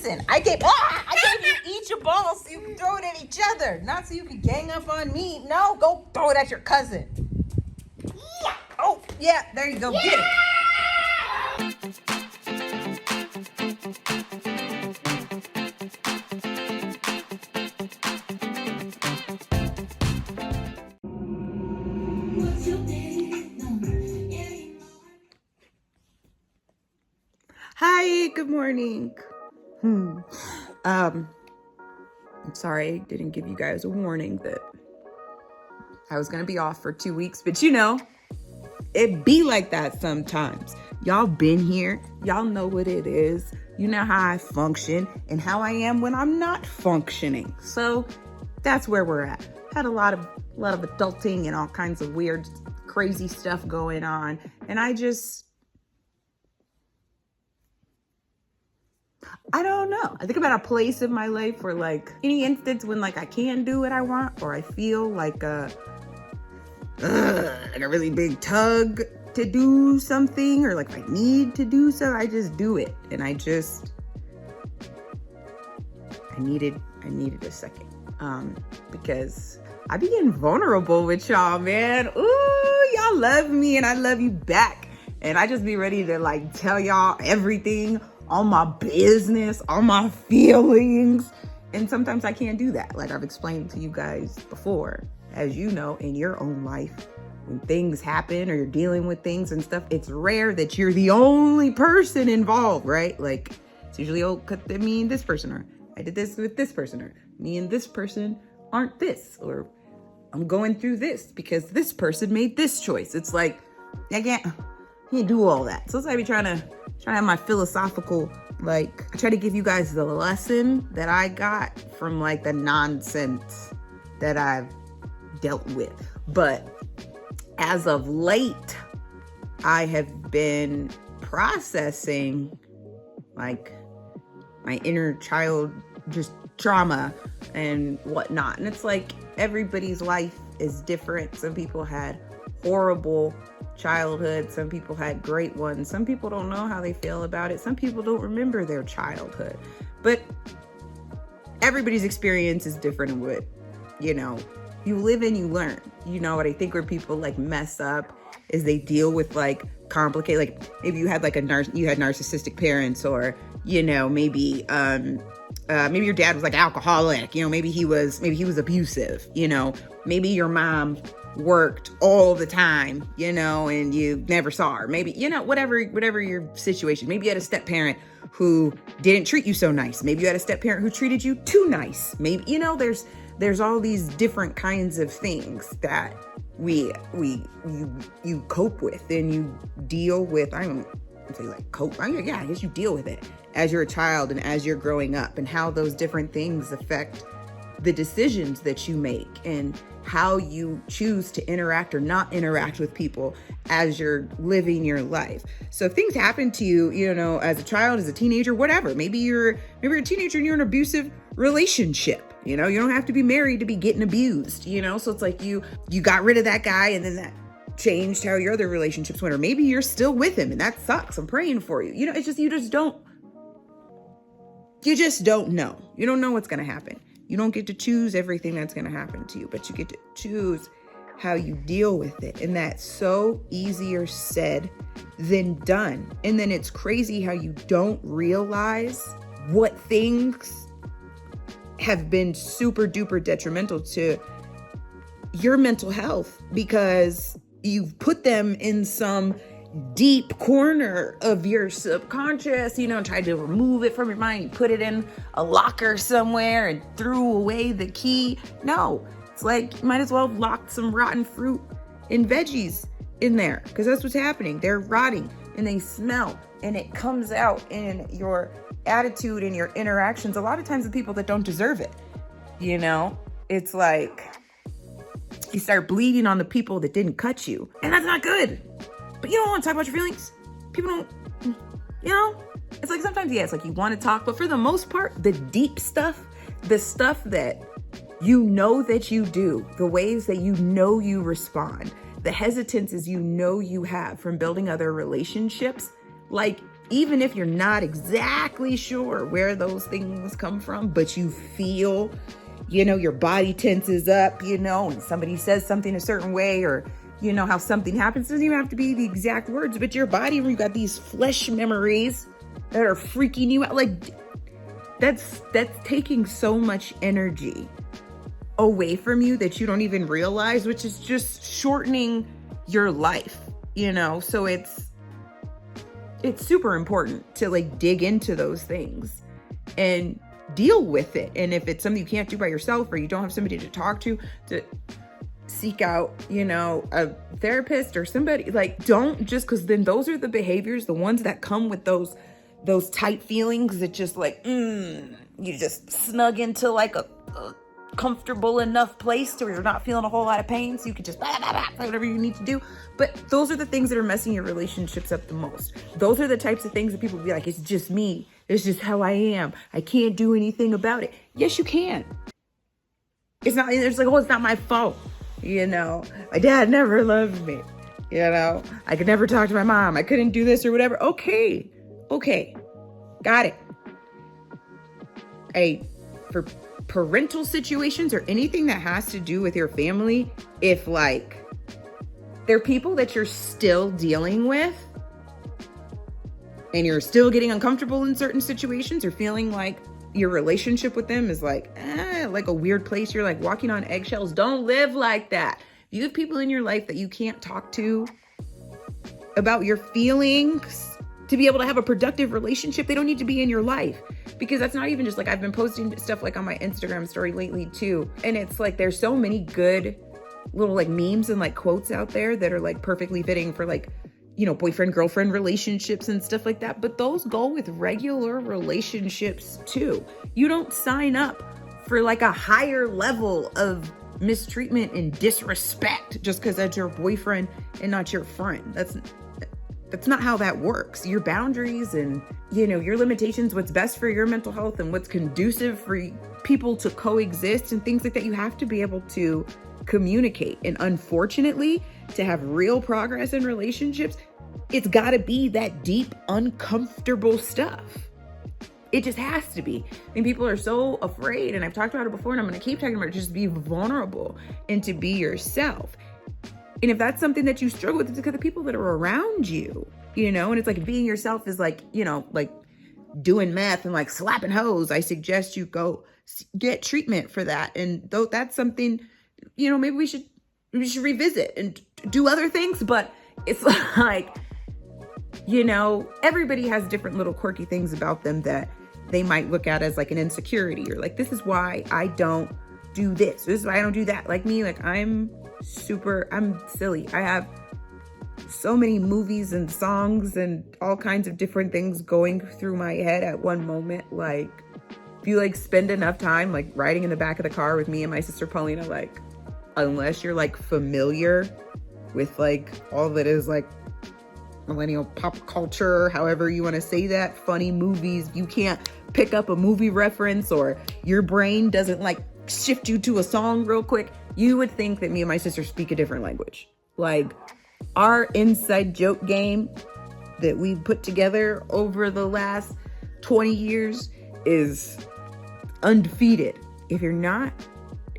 Listen, I gave you each a ball so you can throw it at each other, not so you can gang up on me. No, go throw it at your cousin. Yeah. Oh, yeah, there you go. Yeah. Get it. Hi, good morning. I'm sorry I didn't give you guys a warning that I was gonna be off for 2 weeks, but it be like that sometimes. Y'all been here, y'all know what it is. You know how I function and how I am when I'm not functioning. So that's where we're at. Had a lot of adulting and all kinds of weird, crazy stuff going on, and I don't know. I think about a place in my life where, like, any instance when, like, I can do what I want, or I feel like a really big tug to do something, or like if I need to do so, I just do it. And I needed a second, because I be getting vulnerable with y'all, man. Ooh, y'all love me and I love you back. And I just be ready to, like, tell y'all everything, all my business, all my feelings. And sometimes I can't do that. Like I've explained to you guys before, as you know, in your own life, when things happen or you're dealing with things and stuff, it's rare that you're the only person involved, right? Like it's usually, oh, me and this person, or I did this with this person, or me and this person aren't this, or I'm going through this because this person made this choice. It's like, I can't do all that. So I be trying to have my philosophical, like, I try to give you guys the lesson that I got from, like, the nonsense that I've dealt with. But as of late, I have been processing, like, my inner child, just trauma and whatnot. And it's like everybody's life is different. Some people had horrible childhood, some people had great ones, some people don't know how they feel about it, some people don't remember their childhood, but everybody's experience is different. And what you live and you learn. What I think where people, like, mess up is they deal with, like, complicated, like, maybe you had, like, you had narcissistic parents, or maybe your dad was, like, alcoholic, maybe he was abusive, maybe your mom worked all the time, and you never saw her. Maybe, whatever your situation. Maybe you had a step parent who didn't treat you so nice. Maybe you had a step parent who treated you too nice. Maybe, there's all these different kinds of things that you cope with and you deal with. I don't say like cope. I guess you deal with it as you're a child and as you're growing up, and how those different things affect the decisions that you make and how you choose to interact or not interact with people as you're living your life. So if things happen to you, as a child, as a teenager, whatever, maybe you're a teenager and you're in an abusive relationship. You don't have to be married to be getting abused, so it's like you got rid of that guy and then that changed how your other relationships went, or maybe you're still with him and that sucks. I'm praying for you. It's just, you just don't know. You don't know what's going to happen. You don't get to choose everything that's going to happen to you, but you get to choose how you deal with it. And that's so easier said than done. And then it's crazy how you don't realize what things have been super duper detrimental to your mental health because you've put them in some deep corner of your subconscious, tried to remove it from your mind. You put it in a locker somewhere and threw away the key. No, it's like you might as well have locked some rotten fruit and veggies in there, because that's what's happening. They're rotting and they smell, and it comes out in your attitude and your interactions a lot of times with people that don't deserve it. It's like you start bleeding on the people that didn't cut you, and that's not good. But you don't want to talk about your feelings. People don't, it's like sometimes, it's like you want to talk, but for the most part, the deep stuff, the stuff that that you do, the ways that you respond, the hesitances you have from building other relationships, like even if you're not exactly sure where those things come from, but you feel, your body tenses up, and somebody says something a certain way, or, how something happens. It doesn't even have to be the exact words, but your body, when you've got these flesh memories that are freaking you out, like that's taking so much energy away from you that you don't even realize, which is just shortening your life, so it's super important to like dig into those things and deal with it. And if it's something you can't do by yourself, or you don't have somebody to talk to seek out, a therapist or somebody. Like, don't just, because then those are the behaviors, the ones that come with those tight feelings that just like, you just snug into like a comfortable enough place to where you're not feeling a whole lot of pain, so you can just whatever you need to do. But those are the things that are messing your relationships up the most. Those are the types of things that people be like, it's just me, it's just how I am, I can't do anything about it. Yes, you can. It's like, oh, it's not my fault, my dad never loved me, I could never talk to my mom, I couldn't do this or whatever. Okay, got it. For parental situations or anything that has to do with your family, if like they're people that you're still dealing with and you're still getting uncomfortable in certain situations, or feeling like your relationship with them is like a weird place, you're like walking on eggshells, don't live like that. If you have people in your life that you can't talk to about your feelings to be able to have a productive relationship, they don't need to be in your life. Because that's not even just like, I've been posting stuff like on my Instagram story lately too. And it's like, there's so many good little like memes and like quotes out there that are like perfectly fitting for like, boyfriend, girlfriend relationships and stuff like that. But those go with regular relationships too. You don't sign up for like a higher level of mistreatment and disrespect just because that's your boyfriend and not your friend. That's not how that works. Your boundaries and, your limitations, what's best for your mental health and what's conducive for people to coexist and things like that, you have to be able to communicate. And unfortunately, to have real progress in relationships, it's got to be that deep, uncomfortable stuff. It just has to be. And people are so afraid, and I've talked about it before, and I'm going to keep talking about it, just be vulnerable and to be yourself. And if that's something that you struggle with, it's because the people that are around you, and it's like being yourself is like, like doing meth and like slapping hoes. I suggest you go get treatment for that. And though that's something, maybe we should revisit and do other things, but it's like, everybody has different little quirky things about them that they might look at as like an insecurity, or like, this is why I don't do this. This is why I don't do that. Like me, like I'm silly. I have so many movies and songs and all kinds of different things going through my head at one moment. Like, if you like spend enough time like riding in the back of the car with me and my sister Paulina, like, unless you're like familiar with like all that is like millennial pop culture, however you want to say that, funny movies, you can't pick up a movie reference, or your brain doesn't like shift you to a song real quick, you would think that me and my sister speak a different language. Like, our inside joke game that we put together over the last 20 years is undefeated. If you're not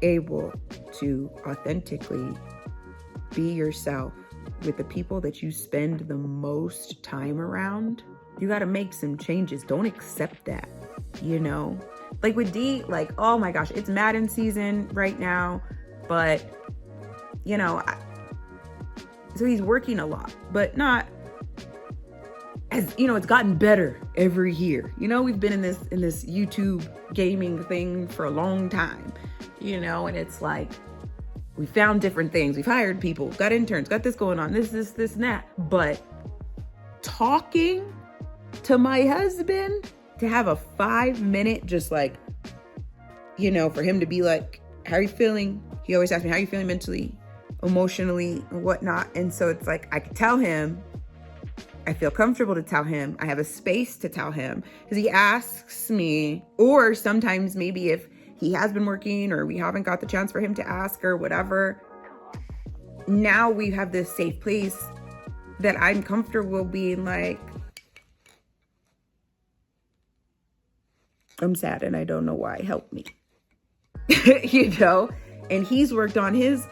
able to authentically be yourself with the people that you spend the most time around, you got to make some changes. Don't accept that, Like with D, like, oh my gosh, it's Madden season right now, but, so he's working a lot, but not as, it's gotten better every year. We've been in this YouTube gaming thing for a long time, and it's like, we found different things. We've hired people, got interns, got this going on, this, and that. But talking to my husband, to have a 5-minute, just like, for him to be like, how are you feeling? He always asks me, how are you feeling mentally, emotionally, and whatnot. And so it's like, I could tell him, I feel comfortable to tell him, I have a space to tell him, because he asks me, or sometimes maybe if he has been working or we haven't got the chance for him to ask or whatever, now we have this safe place that I'm comfortable being like, I'm sad and I don't know why. Help me. And he's worked on his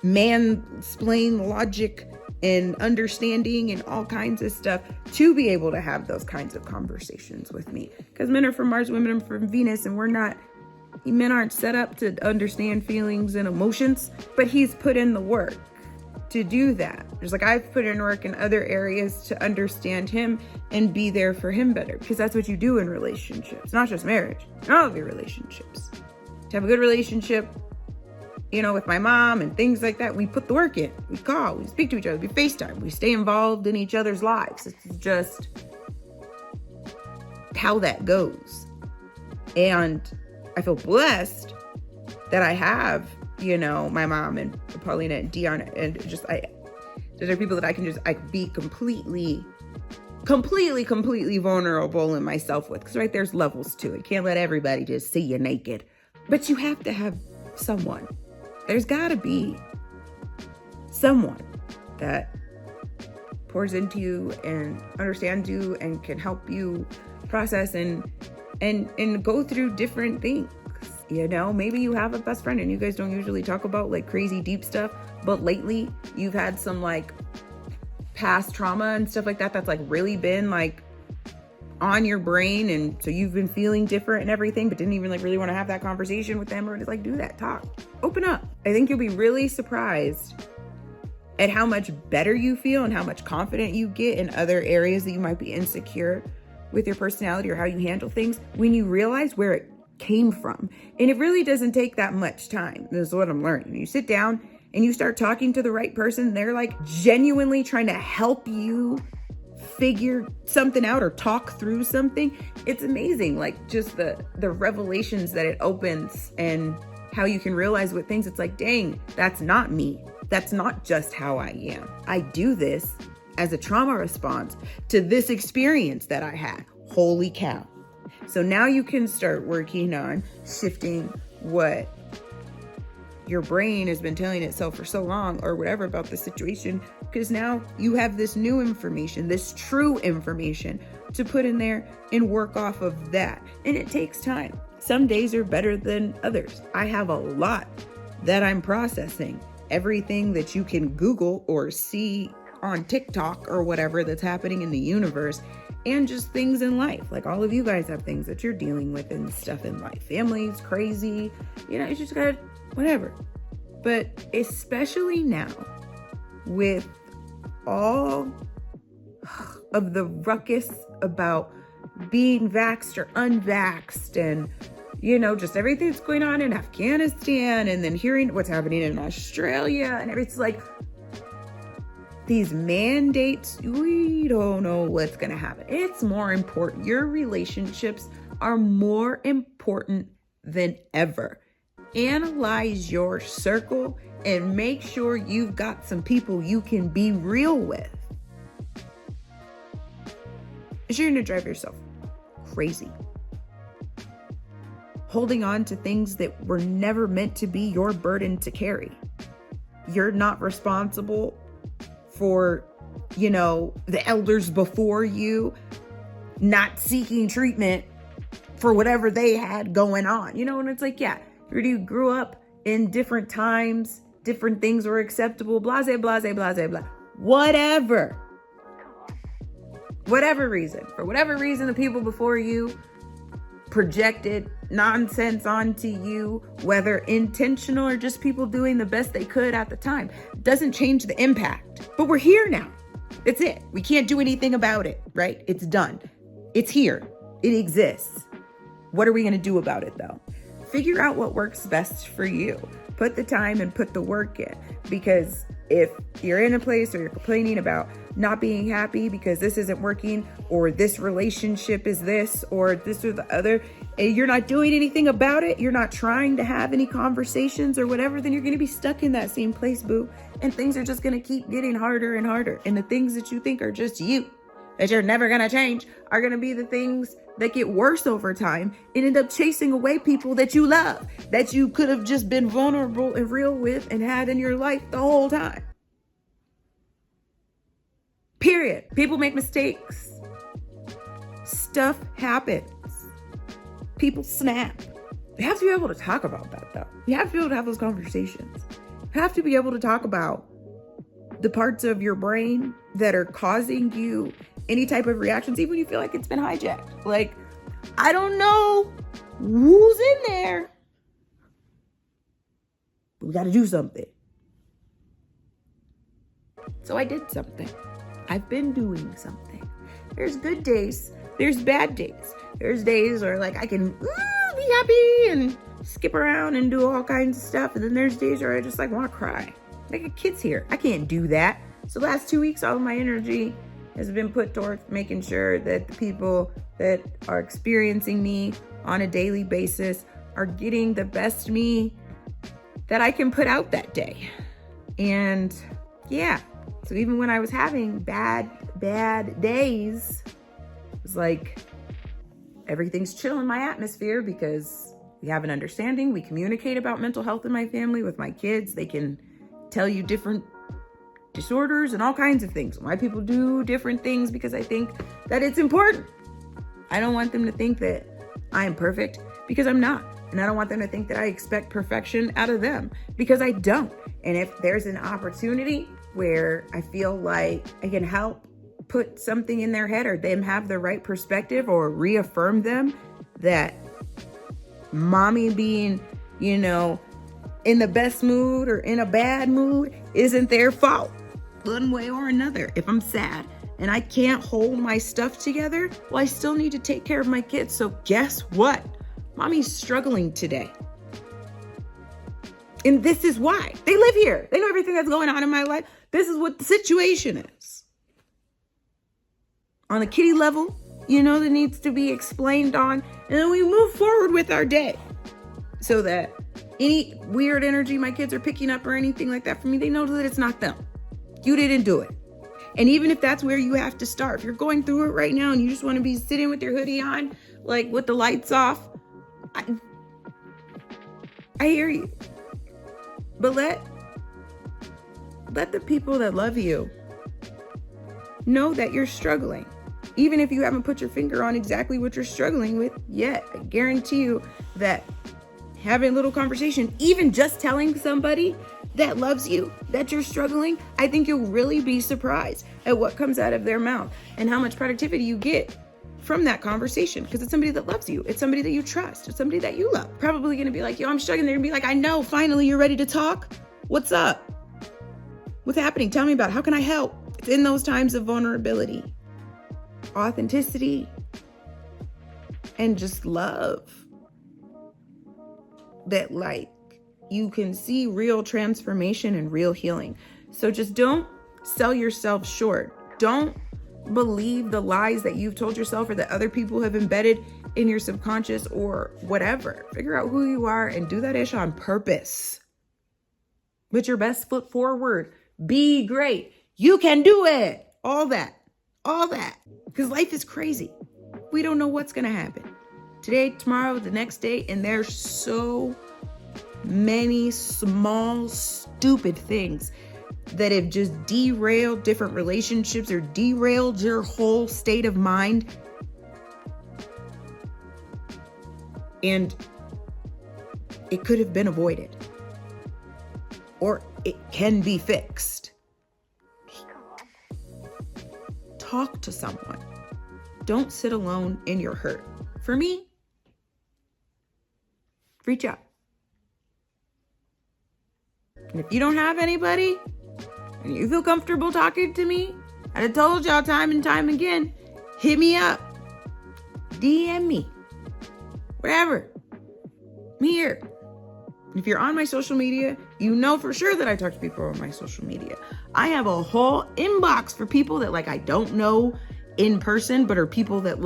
mansplain logic and understanding and all kinds of stuff to be able to have those kinds of conversations with me. Because men are from Mars, women are from Venus, and men aren't set up to understand feelings and emotions, but he's put in the work to do that. Just like I've put in work in other areas to understand him and be there for him better, because that's what you do in relationships, not just marriage, in all of your relationships. To have a good relationship, with my mom and things like that, we put the work in. We call, we speak to each other, we FaceTime, we stay involved in each other's lives. It's just how that goes. And I feel blessed that I have, my mom and Paulina and Dion, and those are people that I can be completely vulnerable in myself with. Because there's levels to it. Can't let everybody just see you naked. But you have to have someone. There's got to be someone that pours into you and understands you and can help you process and go through different things. Maybe you have a best friend and you guys don't usually talk about like crazy deep stuff, but lately you've had some like past trauma and stuff like that that's like really been like on your brain, and so you've been feeling different and everything, but didn't even like really want to have that conversation with them, or just like do that, talk, open up. I think you'll be really surprised at how much better you feel and how much confident you get in other areas that you might be insecure with your personality or how you handle things when you realize where it came from. And it really doesn't take that much time. This is what I'm learning. You sit down and you start talking to the right person, they're like genuinely trying to help you figure something out or talk through something. It's amazing, like just the revelations that it opens and how you can realize what things, it's like, dang, that's not me. That's not just how I am. I do this as a trauma response to this experience that I had. Holy cow. So now you can start working on shifting what your brain has been telling itself for so long or whatever about the situation, because now you have this new information, this true information to put in there and work off of that. And it takes time. Some days are better than others. I have a lot that I'm processing. Everything that you can Google or see on TikTok or whatever that's happening in the universe, and just things in life. Like all of you guys have things that you're dealing with and stuff in life. Family's crazy. You just gotta whatever. But especially now with all of the ruckus about being vaxxed or unvaxxed and, just everything that's going on in Afghanistan, and then hearing what's happening in Australia, and it's like these mandates, we don't know what's going to happen. It's more important. Your relationships are more important than ever. Analyze your circle and make sure you've got some people you can be real with. You're going to drive yourself crazy. Holding on to things that were never meant to be your burden to carry. You're not responsible for, the elders before you not seeking treatment for whatever they had going on, and it's like, yeah, you grew up in different times, different things were acceptable, blase, blase, blase, blah, whatever reason, for whatever reason, the people before you projected nonsense onto you, whether intentional or just people doing the best they could at the time, doesn't change the impact. But we're here now. It's it. We can't do anything about it, right? It's done. It's here. It exists. What are we going to do about it though? Figure out what works best for you. Put the time and put the work in, because if you're in a place or you're complaining about not being happy because this isn't working, or this relationship is this, or this or the other, and you're not doing anything about it, you're not trying to have any conversations or whatever, then you're going to be stuck in that same place, boo. And things are just going to keep getting harder and harder. And the things that you think are just you, that you're never going to change, are going to be the things that get worse over time and end up chasing away people that you love, that you could have just been vulnerable and real with and had in your life the whole time. Period. People make mistakes. Stuff happens. People snap. You have to be able to talk about that, though. You have to be able to have those conversations. You have to be able to talk about the parts of your brain that are causing you any type of reactions, even when you feel like it's been hijacked. Like, I don't know who's in there, but we got to do something. So I did something. I've been doing something. There's good days. There's bad days. There's days where like I can be happy and skip around and do all kinds of stuff. And then there's days where I just like want to cry. Like a kid's here. I can't do that. So the last 2 weeks, all of my energy has been put towards making sure that the people that are experiencing me on a daily basis are getting the best me that I can put out that day. And yeah, so even when I was having bad days, it's like everything's chill in my atmosphere because we have an understanding. We communicate about mental health in my family with my kids. They can tell you different disorders and all kinds of things. Why people do different things because I think that it's important. I don't want them to think that I am perfect because I'm not. And I don't want them to think that I expect perfection out of them because I don't. And if there's an opportunity where I feel like I can help put something in their head or them have the right perspective or reaffirm them that mommy being, in the best mood or in a bad mood isn't their fault one way or another. If I'm sad and I can't hold my stuff together, well, I still need to take care of my kids. So guess what? Mommy's struggling today. And this is why. They live here. They know everything that's going on in my life. This is what the situation is. On a kitty level, that needs to be explained on. And then we move forward with our day so that any weird energy my kids are picking up or anything like that from me, they know that it's not them. You didn't do it. And even if that's where you have to start, if you're going through it right now and you just want to be sitting with your hoodie on, like with the lights off, I hear you. But let the people that love you know that you're struggling. Even if you haven't put your finger on exactly what you're struggling with yet, I guarantee you that having a little conversation, even just telling somebody that loves you that you're struggling, I think you'll really be surprised at what comes out of their mouth and how much productivity you get from that conversation, because it's somebody that loves you. It's somebody that you trust. It's somebody that you love. Probably going to be like, yo, I'm struggling. They're going to be like, I know, finally, you're ready to talk. What's up? What's happening? Tell me about it. How can I help? It's in those times of vulnerability, authenticity, and just love that you can see real transformation and real healing. So just don't sell yourself short. Don't believe the lies that you've told yourself or that other people have embedded in your subconscious or whatever. Figure out who you are and do that ish on purpose. Put your best foot forward. Be great. You can do it. All that. Because life is crazy. We don't know what's going to happen today, tomorrow, the next day. And there's so many small, stupid things that have just derailed different relationships or derailed your whole state of mind. And it could have been avoided, or it can be fixed. Talk to someone. Don't sit alone in your hurt. For me, reach out. And if you don't have anybody and you feel comfortable talking to me, I have told y'all time and time again, hit me up, DM me, whatever. I'm here. And if you're on my social media, you know for sure that I talk to people on my social media. I have a whole inbox for people that I don't know in person, but are people that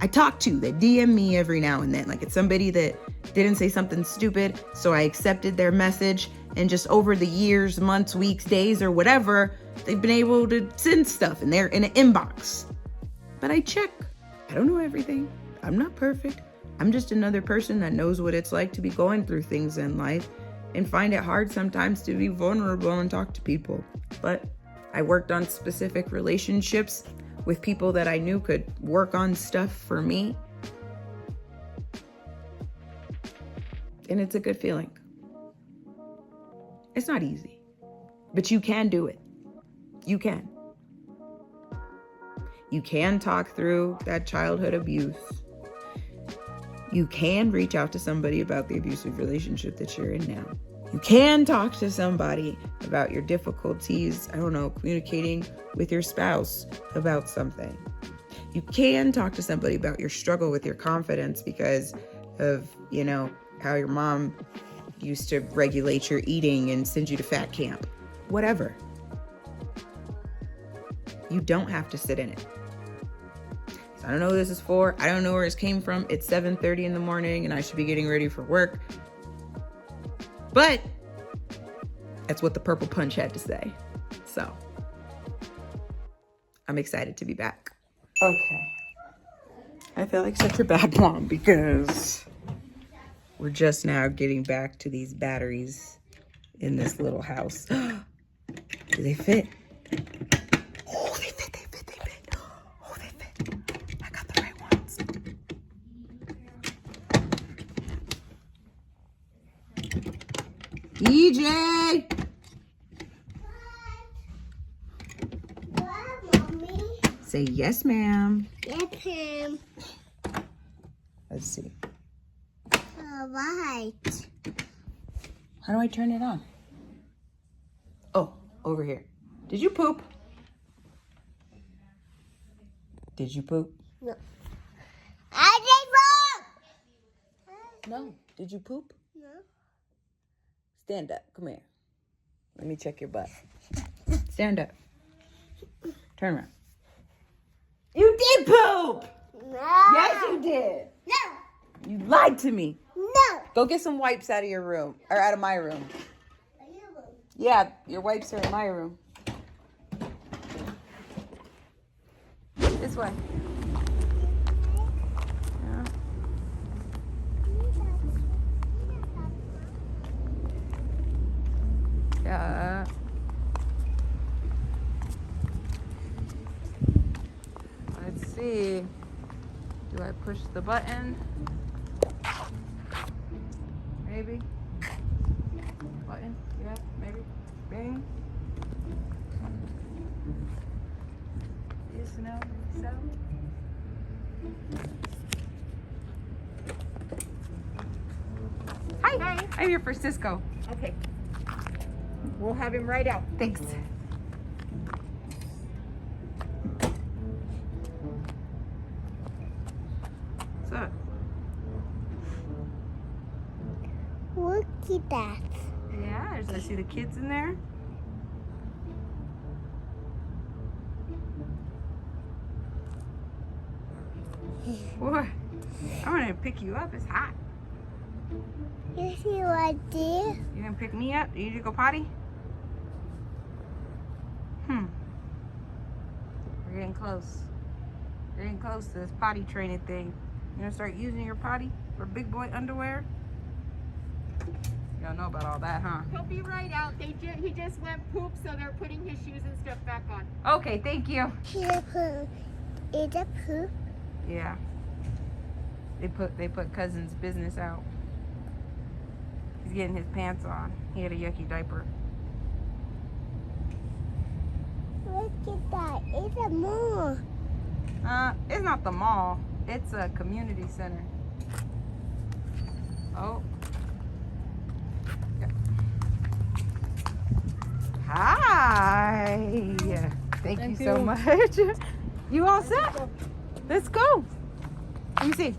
I talk to, that DM me every now and then. It's somebody that didn't say something stupid, so I accepted their message. And just over the years, months, weeks, days, or whatever, they've been able to send stuff and they're in an inbox. But I check. I don't know everything. I'm not perfect. I'm just another person that knows what it's like to be going through things in life and find it hard sometimes to be vulnerable and talk to people. But I worked on specific relationships with people that I knew could work on stuff for me. And it's a good feeling. It's not easy, but you can do it. You can. You can talk through that childhood abuse. You can reach out to somebody about the abusive relationship that you're in now. You can talk to somebody about your difficulties, communicating with your spouse about something. You can talk to somebody about your struggle with your confidence because of, how your mom used to regulate your eating and send you to fat camp. Whatever. You don't have to sit in it. So I don't know who this is for. I don't know where this came from. It's 7:30 in the morning and I should be getting ready for work. But that's what the Purple Punch had to say. So I'm excited to be back. Okay. I feel like such a bad mom because we're just now getting back to these batteries in this little house. Do they fit? Oh, they fit. Oh, they fit. I got the right ones. EJ! Say yes, ma'am. Yes, ma'am. Let's see. All right. How do I turn it on? Oh, over here. Did you poop? Did you poop? No. I did poop! No. Did you poop? No. Stand up. Come here. Let me check your butt. Stand up. Turn around. You did poop! No. Yes, you did. No. You lied to me. No. Go get some wipes out of your room. Or out of my room. Yeah, your wipes are in my room. This way. Yeah. Let's see. Do I push the button? Maybe. Button? Yeah, maybe. Bing. Yes, no, so. Hi. Hi. I'm here for Cisco. Okay. We'll have him right out. Thanks. What's up? Look at that. Yeah, I see the kids in there. Boy, I'm gonna pick you up. It's hot. You see what there? You gonna pick me up? You need to go potty? We're getting close. We're getting close to this potty training thing. You gonna start using your potty for big boy underwear? You don't know about all that, huh? He'll be right out. He just went poop, so they're putting his shoes and stuff back on. Okay, thank you. Is a poop? Is a poop? Yeah. They put cousin's business out. He's getting his pants on. He had a yucky diaper. Look at that. It's a mall. It's not the mall. It's a community center. Oh. Yeah. Hi. Thank you so much. You all set? Let's go. Let me see.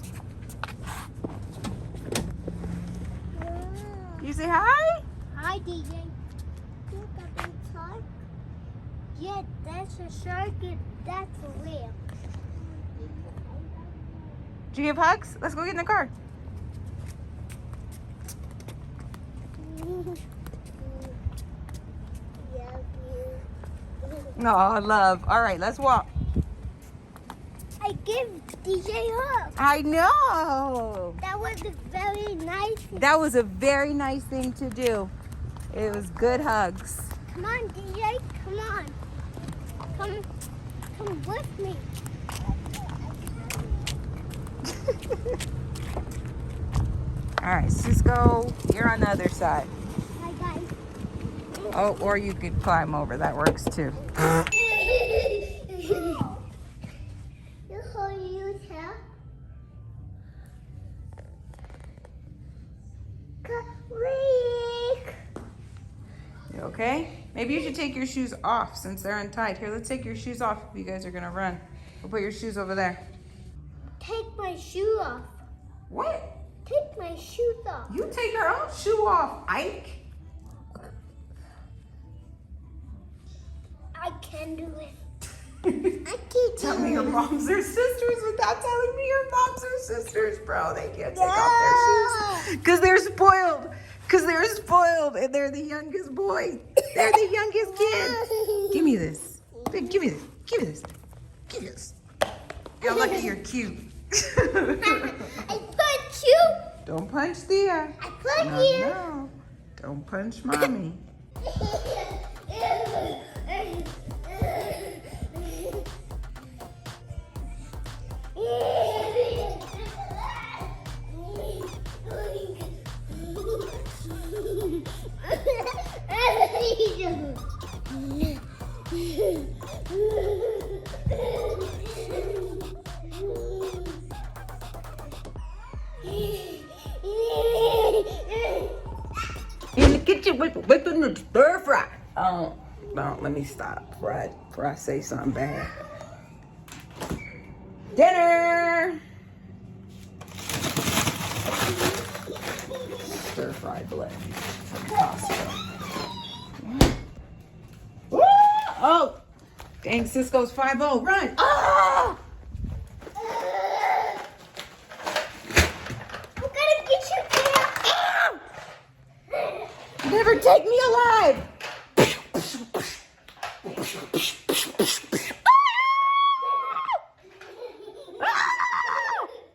You say hi? Hi, DJ. Look at the shark. Yeah, that's a shark. That's a whale. Did you give hugs? Let's go get in the car. No, love. All right, let's walk. I give DJ hug. I know. That was a very nice. That was a very nice thing to do. It was good hugs. Come on, DJ. Come on. Come with me. All right, Cisco, you're on the other side. Hi, guys. Oh, or you could climb over. That works too. You hold you tell. Weak. You okay? Maybe you should take your shoes off since they're untied. Here, let's take your shoes off if you guys are gonna run. We'll put your shoes over there. Take my shoe off. What? Take my shoes off. You take your own shoe off, Ike. I can do it. I can't Tell me your moms are sisters without telling me your moms are sisters, bro. They can't take No. off their shoes. Because they're spoiled. Because they're spoiled and they're the youngest boy. They're the youngest kid. Give me this. Babe, give me this. Give me this. Give me this. Yo, look at you're cute. I punch you. Don't punch Thea. I punch No, you. no. Don't punch mommy. In the kitchen whipping the stir fry. Oh, no, let me stop before I say something bad. Dinner. Stir fry blend. Oh, dang, Cisco's 5-0. Run. Ah! I'm gonna get you there. Never take me alive.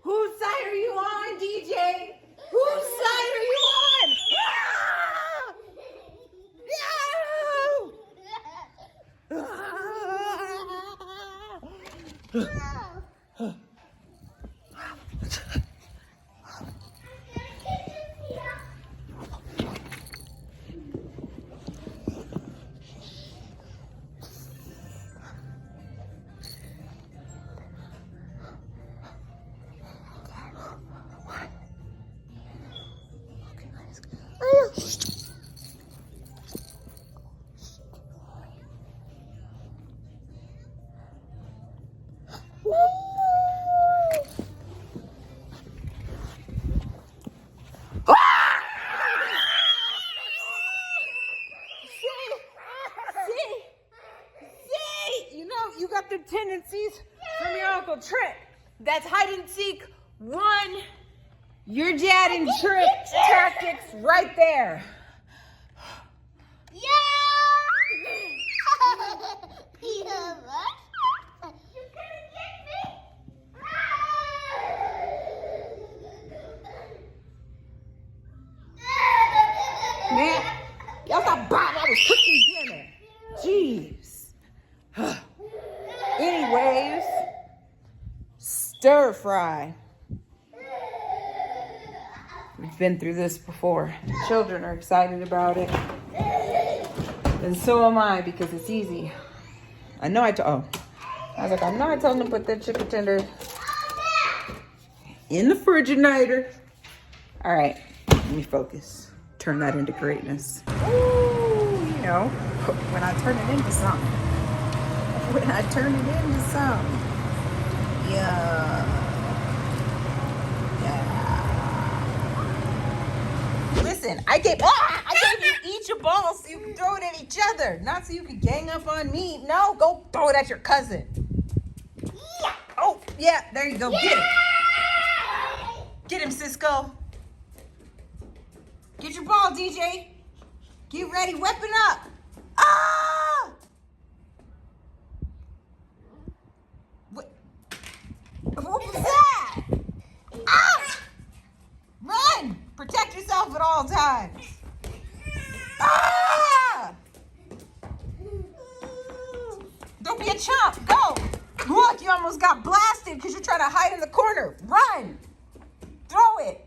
Whose side are you on, DJ? Whose side are you on? You got the tendencies from your Uncle Trent. That's hide and seek 1. Your dad and Trent tactics right there. Yeah! You gonna get me? Man, y'all thought Bob I was cooking dinner. Jeez. Anyways, stir fry. We've been through this before. The children are excited about it. And so am I because it's easy. I know I told them to put the chicken tenders in the refrigerator. All right, let me focus. Turn that into greatness. Ooh, you know, when I turn it into something. When I turn it into something. Yeah. Listen, I gave you each a ball so you can throw it at each other, not so you can gang up on me. No, go throw it at your cousin. Yeah. Oh, yeah, there you go. Get him. Get him, Cisco. Get your ball, DJ. Get ready. Weapon up. Ah! What was that? Ah! Run! Protect yourself at all times. Ah! Don't be a chump. Go. Look, you almost got blasted because you're trying to hide in the corner. Run. Throw it.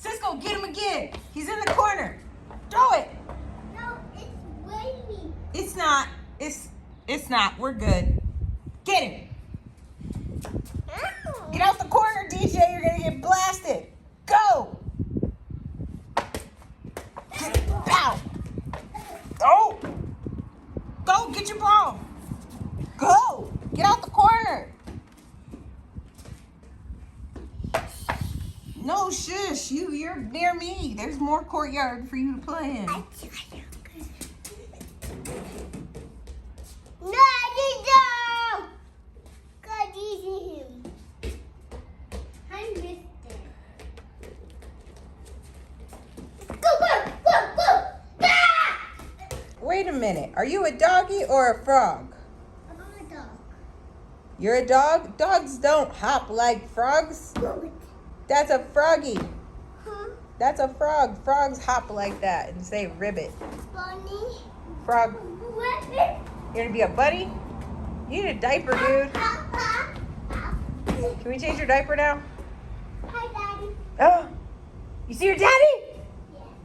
Cisco, get him again. He's in the corner. Throw it. No, it's wavy. It's not. It's not. We're good. Get him. Ow. Get out the corner, DJ. You're gonna get blasted. Go. Get it. Pow. Go. Go. Get your ball. Go. Get out the corner. No, shush. You're near me. There's more courtyard for you to play in. No, no. God, easy him. I missed it. Go. Ah! Wait a minute. Are you a doggy or a frog? I'm a dog. You're a dog? Dogs don't hop like frogs. That's a froggy. Huh? That's a frog. Frogs hop like that and say ribbit. Bunny. Frog. What? You gonna be a buddy? You need a diaper, dude. Can we change your diaper now? Hi, Daddy. Oh, you see your daddy?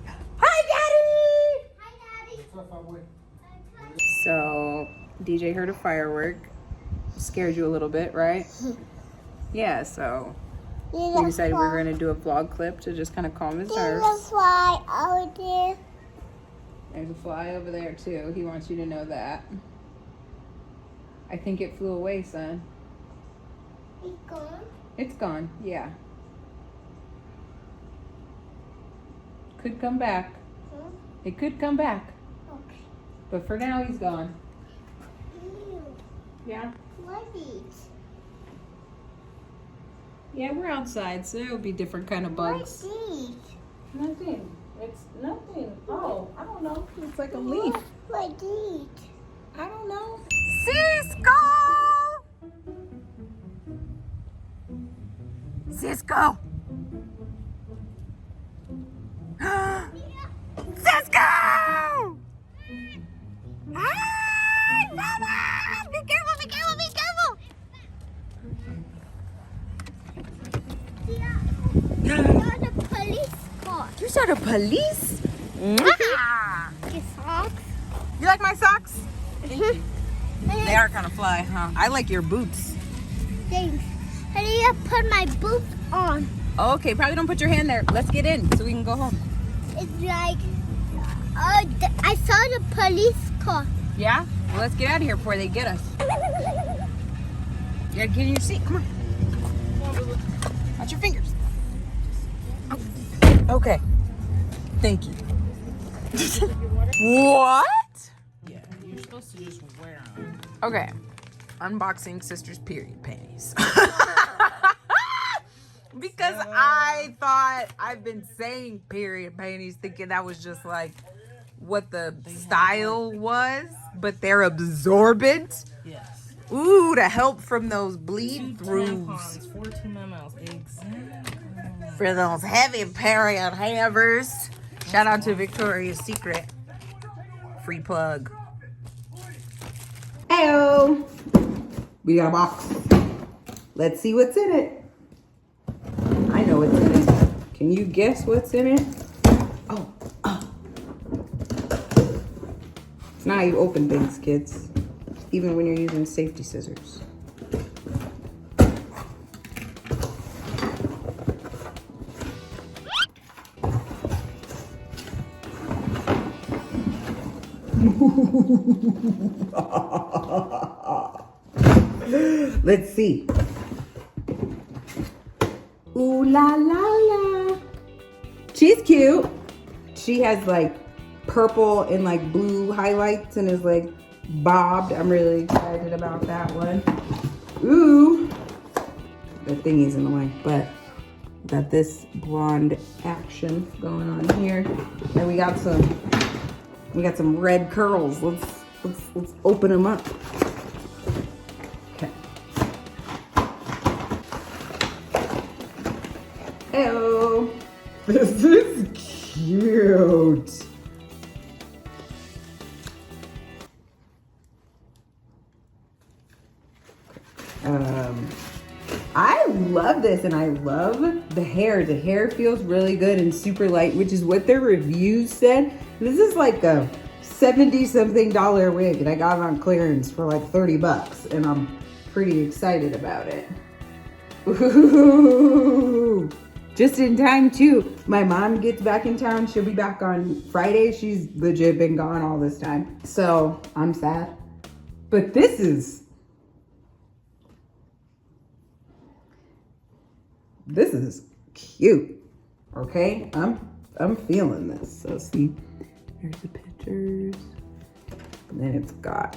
Yeah. Hi, daddy. Hi, Daddy. So, DJ heard a firework. Scared you a little bit, right? Yeah, so we decided we were going to do a vlog clip to just kind of calm his There's a nerves. fly out there. There's a fly over there, too. He wants you to know that. I think it flew away, son. It's gone. It's gone, yeah. Could come back. Huh? It could come back. Okay. But for now, he's gone. Ew. Yeah? What is? Yeah, we're outside, so it'll be different kind of bugs. What is? Nothing. It's nothing. Oh, I don't know. It's like a leaf. What is? I don't know. Cisco! Cisco! Cisco! Hi, Mama! Be careful, be careful, be careful! Not a police car. You saw the police? Your socks. You like my socks? They are kind of fly, huh? I like your boots. Thanks. I need to put my boots on. Okay, probably don't put your hand there. Let's get in so we can go home. It's like, I saw the police car. Yeah? Well, let's get out of here before they get us. You gotta get in your seat. Come on. Watch your fingers. Oh. Okay. Thank you. What? Yeah, you're supposed to just wear them. Okay. Unboxing sister's period panties. Because I thought I've been saying period panties thinking that was just like what the style was, but they're absorbent. Yes. Ooh, to help from those bleed 2 throughs. tampons, 14 mLs. Exactly. For those heavy period havers. Shout out to Victoria's Secret. Free plug. Heyo. We got a box. Let's see what's in it. I know what's in it. Can you guess what's in it? Oh. It's not how you open things, kids. Even when you're using safety scissors. Let's see. Ooh la la la. She's cute. She has like purple and like blue highlights and is like bobbed. I'm really excited about that one. Ooh. The thingy's in the way, but got this blonde action going on here. And we got some red curls. Let's open them up. Okay. Hello. This is cute. I love this, and I love the hair. The hair feels really good and super light, which is what their reviews said. This is like a $70-something wig, and I got it on clearance for like 30 bucks, and I'm pretty excited about it. Ooh. Just in time too. My mom gets back in town. She'll be back on Friday. She's legit been gone all this time. So I'm sad. But this is cute. Okay? I'm feeling this. So see, here's the pictures. And then it's got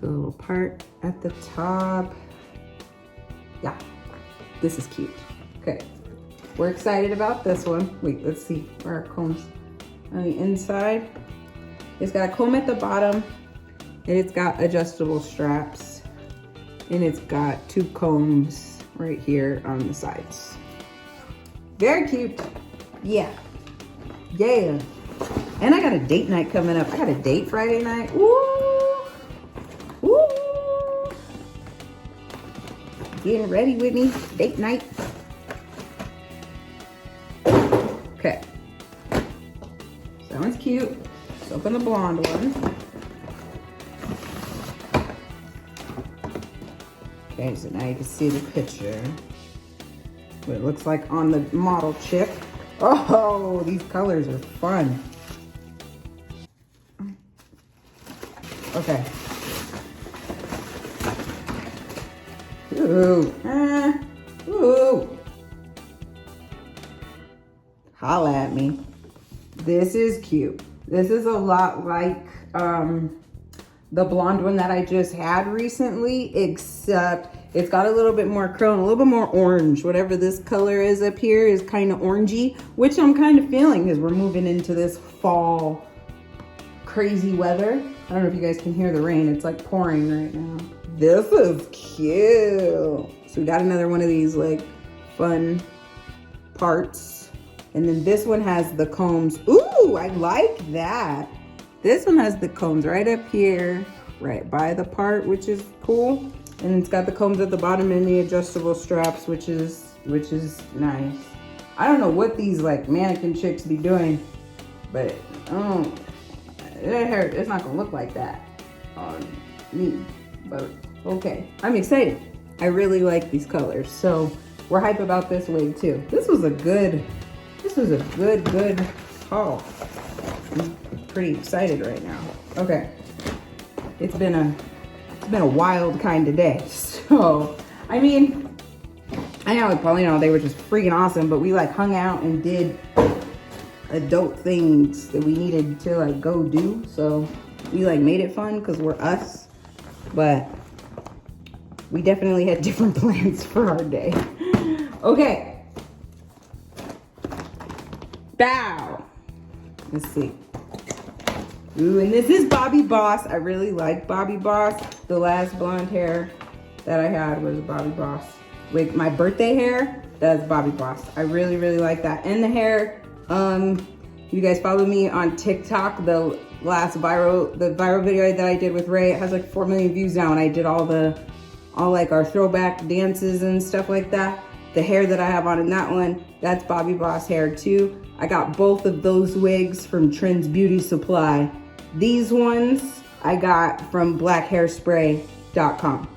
the little part at the top. Yeah, this is cute. Okay, we're excited about this one. Wait, let's see where our combs on the inside. It's got a comb at the bottom, and it's got adjustable straps, and it's got 2 combs right here on the sides. Very cute. Yeah. Yeah. And I got a date night coming up. I got a date Friday night. Woo! Woo! Getting ready with me. Date night. Okay. Sounds cute. Let's open the blonde one. Okay, so now you can see the picture. What it looks like on the model chick. Oh, these colors are fun. Okay. Ooh. Ooh. Holla at me. This is cute. This is a lot like the blonde one that I just had recently, except it's got a little bit more chrome, a little bit more orange. Whatever this color is up here is kind of orangey, which I'm kind of feeling as we're moving into this fall crazy weather. I don't know if you guys can hear the rain. It's like pouring right now. This is cute. So we got another one of these like fun parts. And then this one has the combs. Ooh, I like that. This one has the combs right up here, right by the part, which is cool. And it's got the combs at the bottom and the adjustable straps, which is nice. I don't know what these like mannequin chicks be doing, but their hair, it's not gonna look like that on me, but okay. I'm excited. I really like these colors. So we're hype about this wig too. This was a good haul. I'm pretty excited right now. Okay. It's been a wild kind of day. So, I mean, I know with Paulina all day, which was freaking awesome, but we like hung out and did adult things that we needed to like go do. So we like made it fun because we're us, but we definitely had different plans for our day. Okay. Bow. Let's see. Ooh, and this is Bobby Boss. I really like Bobby Boss. The last blonde hair that I had was Bobby Boss. With my birthday hair, that's Bobby Boss. I really, really like that. And the hair, you guys follow me on TikTok. The viral video that I did with Ray, it has like 4 million views now, and I did all like our throwback dances and stuff like that. The hair that I have on in that one, that's Bobby Boss hair too. I got both of those wigs from Trends Beauty Supply. These ones I got from blackhairspray.com.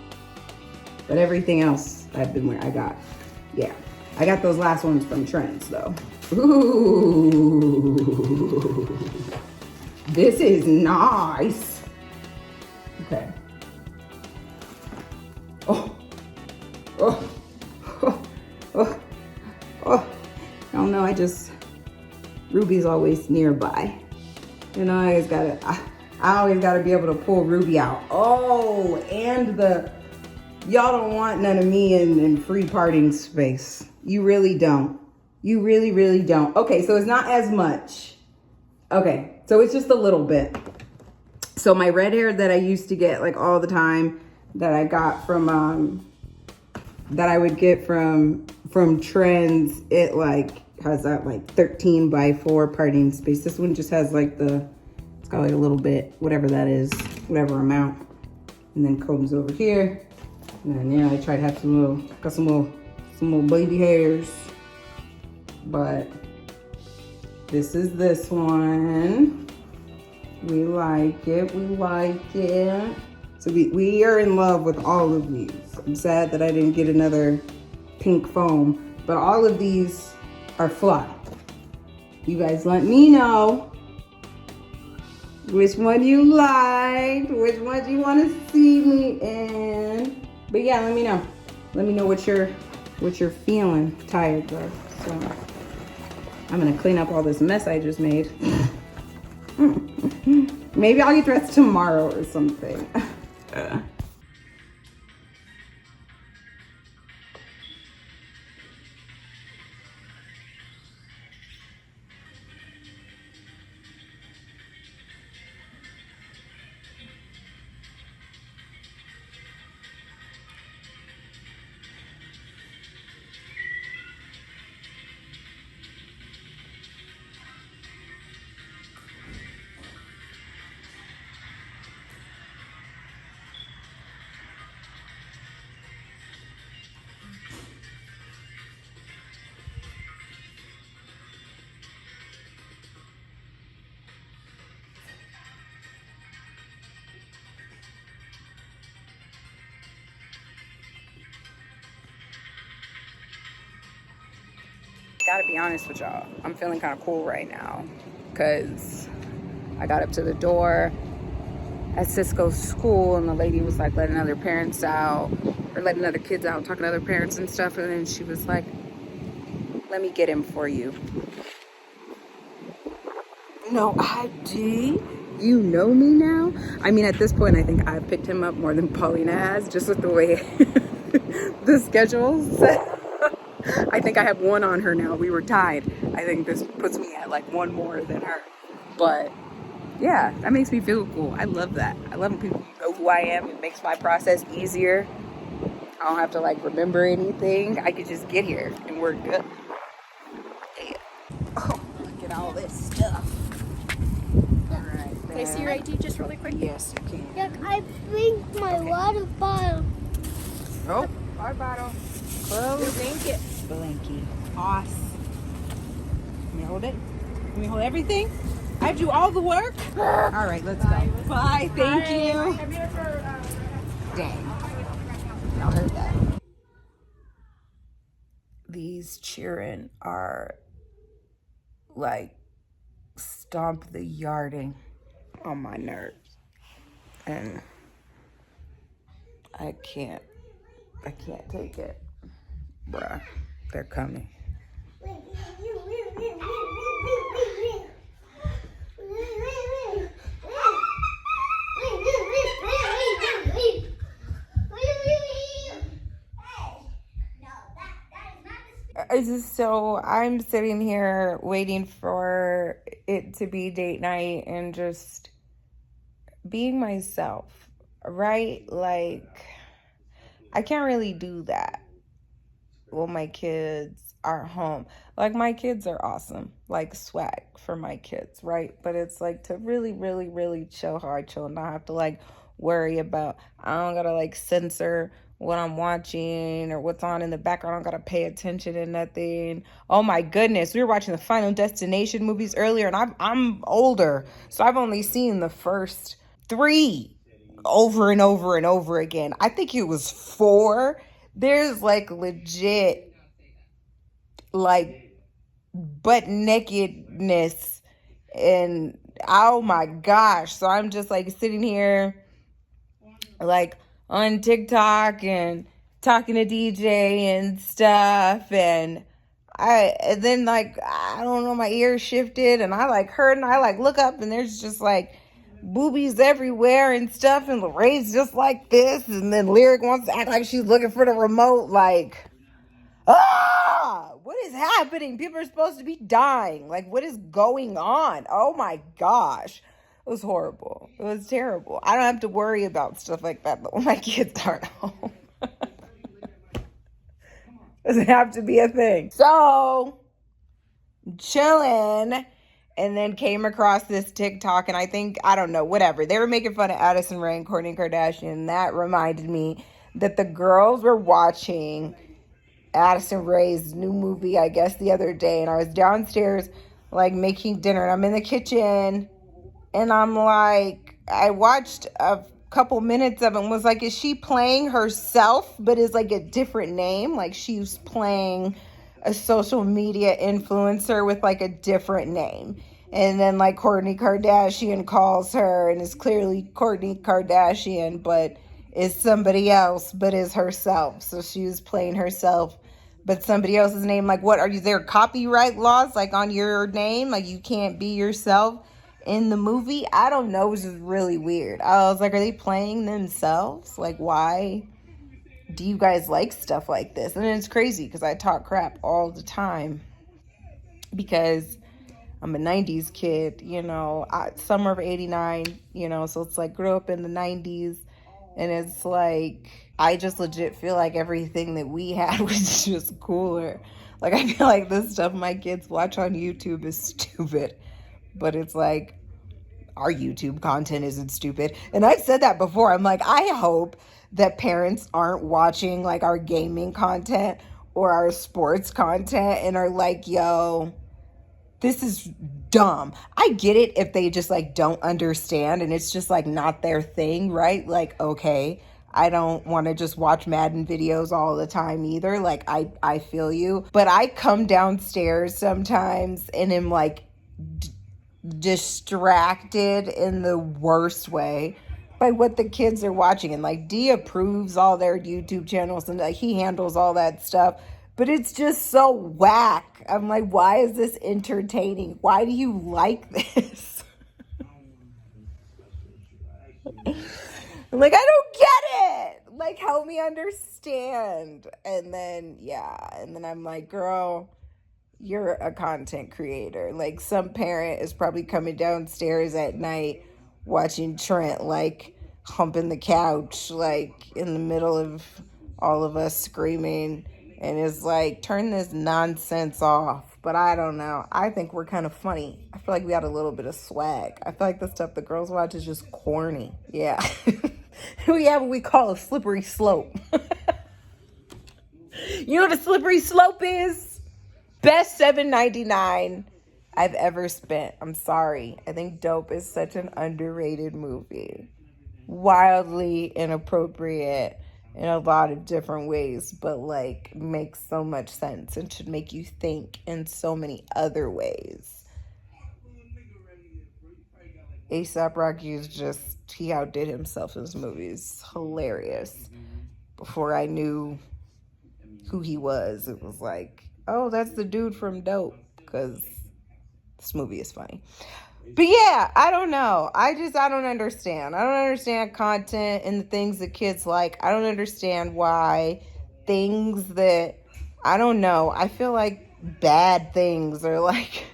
But everything else I've been wearing, I got those last ones from Trends though. Ooh, this is nice. Okay. Oh. Oh no, Ruby's always nearby. You know, I always gotta be able to pull Ruby out. Oh, and y'all don't want none of me in free parting space. You really don't. You really, really don't. Okay, so it's not as much. Okay, so it's just a little bit. So my red hair that I used to get like all the time, that I got from that I would get from Trends, it like has that like 13x4 parting space. This one just has like it's got like a little bit, whatever that is, whatever amount, and then combs over here. And yeah, I tried to have got some little baby hairs. But this is this one. We like it, we like it. So we are in love with all of these. I'm sad that I didn't get another pink foam, but all of these are fly. You guys let me know which one you liked, which one you want to see me in. But yeah, let me know. Let me know what you're feeling tired of. So I'm gonna clean up all this mess I just made. Maybe I'll get dressed tomorrow or something. Gotta be honest with y'all, I'm feeling kind of cool right now because I got up to the door at Cisco's school and the lady was like letting other parents out or letting other kids out, talking to other parents and stuff, and then she was like, let me get him for you. No ID? You know me now? I mean, at this point, I think I've picked him up more than Paulina has, just with the way the schedule's set. I think I have one on her now. We were tied. I think this puts me at like one more than her. But yeah, that makes me feel cool. I love that. I love when people know who I am. It makes my process easier. I don't have to like remember anything. I could just get here and we're good. Yeah. Oh, look at all this stuff. All right. Can I see your ID just really quick? Yes, you can. Look, I bring my water bottle. Oh, water bottle. Close. Your blanket. Blanky. Awesome. Let me hold it. Let me hold everything. I do all the work. All right, let's go. Bye. Thank you. I'm here for, Dang. Y'all heard that. These cheering are like stomp the yarding on my nerves. And I can't take it. Bruh, they're coming. So I'm sitting here waiting for it to be date night and just being myself, right? Like, I can't really do that when my kids are home. Like, my kids are awesome, like swag for my kids, right? But it's like to really, really, really chill how I chill and not have to like worry about, I don't gotta like censor what I'm watching or what's on in the background. I don't gotta pay attention to nothing. Oh my goodness, we were watching the Final Destination movies earlier, and I'm older, so I've only seen the first 3 over and over and over again. I think it was 4. There's like legit like butt nakedness and oh my gosh. So I'm just like sitting here like on TikTok and talking to DJ and stuff, and then like I don't know, my ear shifted and I like heard and I like look up and there's just like boobies everywhere and stuff, and Lorraine's just like this, and then Lyric wants to act like she's looking for the remote. Like, what is happening? People are supposed to be dying. Like, what is going on? Oh my gosh. It was horrible. It was terrible. I don't have to worry about stuff like that, but when my kids aren't home, doesn't have to be a thing. So, chilling, and then came across this TikTok, and I don't know, whatever. They were making fun of Addison Rae and Kourtney Kardashian. That reminded me that the girls were watching Addison Rae's new movie, I guess, the other day. And I was downstairs, like, making dinner. And I'm in the kitchen. And I'm like, I watched a couple minutes of it and was like, is she playing herself, but is like a different name? Like she's playing a social media influencer with like a different name. And then like Kourtney Kardashian calls her and is clearly Kourtney Kardashian, but is somebody else, but is herself. So she was playing herself, but somebody else's name. Like, what are you, there copyright laws like on your name? Like you can't be yourself in the movie? I don't know. It was just really weird. I was like, are they playing themselves? Like, why do you guys like stuff like this? And it's crazy because I talk crap all the time because I'm a 90s kid, you know, summer of 89, you know, so it's like grew up in the 90s. And it's like, I just legit feel like everything that we had was just cooler. Like, I feel like this stuff my kids watch on YouTube is stupid. But it's like, our YouTube content isn't stupid. And I've said that before. I'm like, I hope that parents aren't watching like our gaming content or our sports content and are like, yo, this is dumb. I get it if they just like don't understand and it's just like not their thing, right? Like, okay, I don't want to just watch Madden videos all the time either. Like, I feel you. But I come downstairs sometimes and am like distracted in the worst way by what the kids are watching. And like D approves all their YouTube channels and like he handles all that stuff, but it's just so whack. I'm like, why is this entertaining? Why do you like this? I'm like, I don't get it. Like, help me understand. And then I'm like, girl, you're a content creator. Like, some parent is probably coming downstairs at night watching Trent like humping the couch like in the middle of all of us screaming and is like, turn this nonsense off. But I don't know, I think we're kind of funny. I feel like we got a little bit of swag. I feel like the stuff the girls watch is just corny. Yeah. We have what we call a slippery slope. You know what a slippery slope is? Best $7.99 I've ever spent. I'm sorry. I think Dope is such an underrated movie. Wildly inappropriate in a lot of different ways, but like makes so much sense and should make you think in so many other ways. A$AP Rocky is just, he outdid himself in this movie. It's hilarious. Before I knew who he was, it was like, oh, that's the dude from Dope, because this movie is funny. But yeah, I don't know. I don't understand. I don't understand content and the things that kids like. I don't understand why things that, I don't know, I feel like bad things are like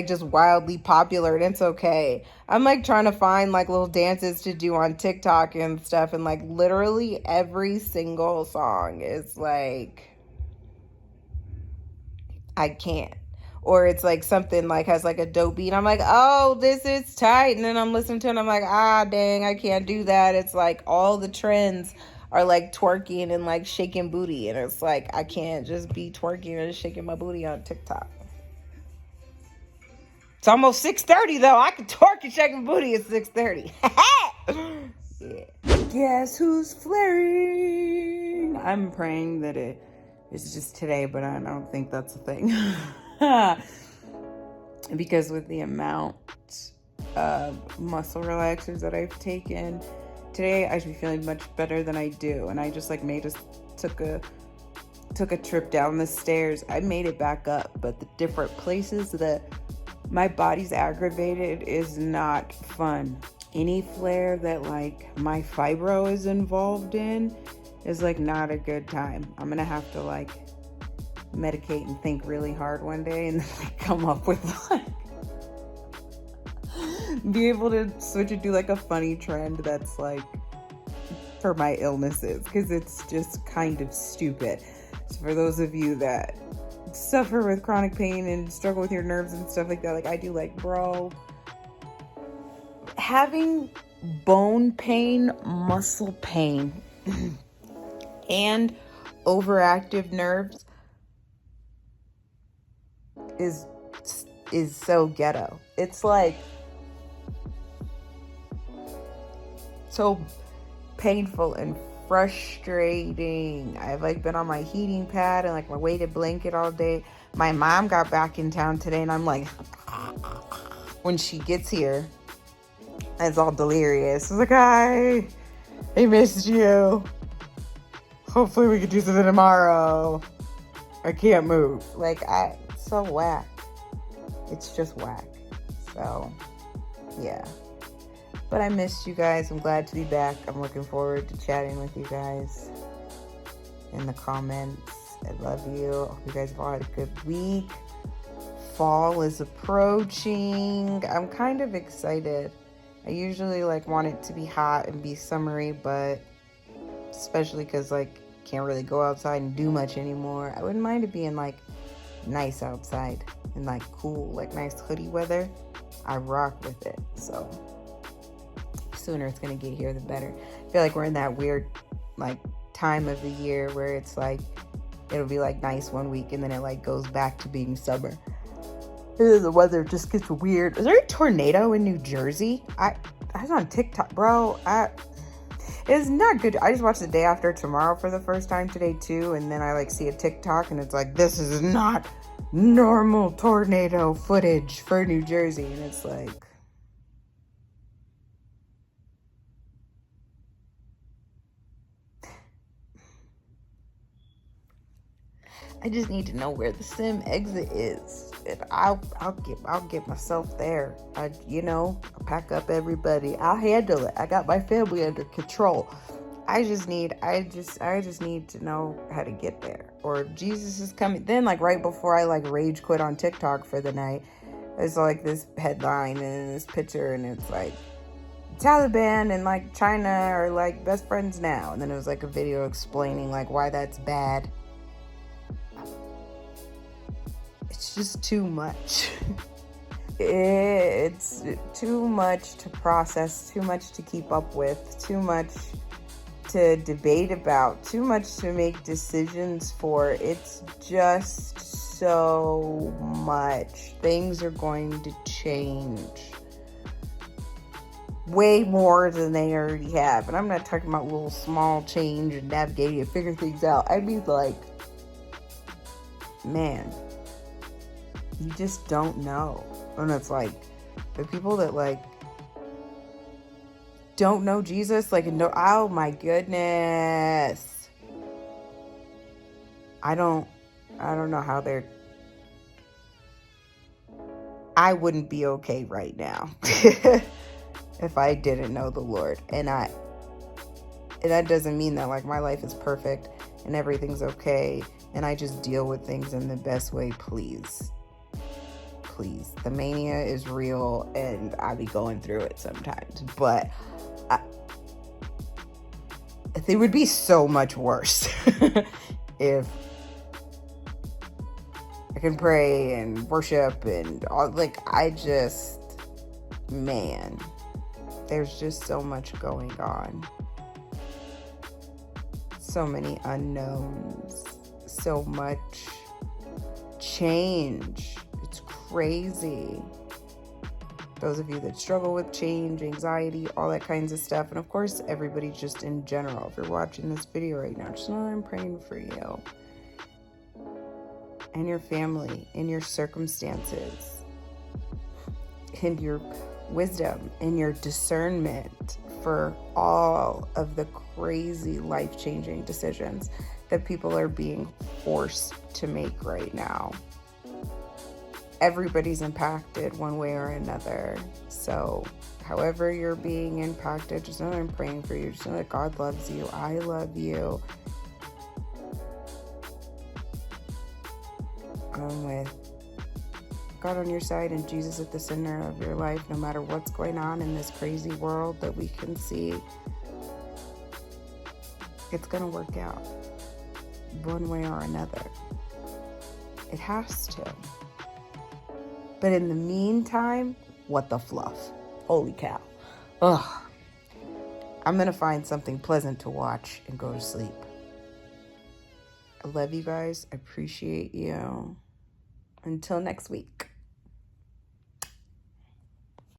just wildly popular, and it's okay. I'm like trying to find like little dances to do on TikTok and stuff, and like literally every single song is like, I can't. Or it's like something like has like a dope beat. I'm like, oh, this is tight. And then I'm listening to it and I'm like, ah, dang, I can't do that. It's like all the trends are like twerking and like shaking booty. And it's like, I can't just be twerking and shaking my booty on TikTok. It's almost 6:30 though. I can twerk and shake my booty at 6:30. Yeah. Guess who's flaring? I'm praying that it's just today, but I don't think that's a thing. Because with the amount of muscle relaxers that I've taken today, I should be feeling much better than I do. And I just like took a trip down the stairs. I made it back up, but the different places that my body's aggravated is not fun. Any flare that like my fibro is involved in is like not a good time. I'm gonna have to like medicate and think really hard one day and then like come up with like be able to switch it to like a funny trend that's like for my illnesses, because it's just kind of stupid. So for those of you that suffer with chronic pain and struggle with your nerves and stuff like that, like I do, like, bro, having bone pain, muscle pain and overactive nerves is so ghetto. It's like so painful and frustrating. I've like been on my heating pad and like my weighted blanket all day. My mom got back in town today, and I'm like, when she gets here, it's all delirious. It's like, I missed you. Hopefully we can do something tomorrow. I can't move. Like, it's so whack. It's just whack. So, yeah. But I missed you guys. I'm glad to be back. I'm looking forward to chatting with you guys in the comments. I love you. I hope you guys have all had a good week. Fall is approaching. I'm kind of excited. I usually like want it to be hot and be summery, but especially because like can't really go outside and do much anymore. I wouldn't mind it being like nice outside and like cool, like nice hoodie weather. I rock with it. So sooner it's gonna get here the better. I feel like we're in that weird like time of the year where it's like it'll be like nice one week and then it like goes back to being summer. The weather just gets weird. Is there a tornado in New Jersey? I was on TikTok, bro. It's not good. I just watched The Day After Tomorrow for the first time today too, and then I like see a TikTok and it's like, this is not normal tornado footage for New Jersey, and it's like, I just need to know where the sim exit is, and I'll get myself there. I'll pack up everybody. I'll handle it. I got my family under control. I just need to know how to get there. Or Jesus is coming. Then like right before I like rage quit on TikTok for the night, there's like this headline and this picture, and it's like Taliban and like China are like best friends now, and then it was like a video explaining like why that's bad. It's just too much. It's too much to process, too much to keep up with, too much to debate about, too much to make decisions for. It's just so much. Things are going to change way more than they already have. And I'm not talking about little small change and navigating and figuring things out. I mean like, man, you just don't know. And it's like the people that like don't know Jesus, like, no, oh my goodness, I don't know how I wouldn't be okay right now if I didn't know the Lord. And that doesn't mean that like my life is perfect and everything's okay and I just deal with things in the best way. Please, the mania is real and I be going through it sometimes, but it would be so much worse if I can pray and worship and all. Like, man, there's just so much going on, so many unknowns, so much change. It's crazy. Those of you that struggle with change, anxiety, all that kinds of stuff, and of course everybody just in general, if you're watching this video right now, just know that I'm praying for you and your family, in your circumstances, in your wisdom, in your discernment for all of the crazy life-changing decisions that people are being forced to make right now. Everybody's impacted one way or another. So however you're being impacted, just know that I'm praying for you. Just know that God loves you. I love you. With God on your side and Jesus at the center of your life, no matter what's going on in this crazy world that we can see, it's going to work out one way or another. It has to. But in the meantime, what the fluff? Holy cow. Ugh. I'm going to find something pleasant to watch and go to sleep. I love you guys. I appreciate you. Until next week.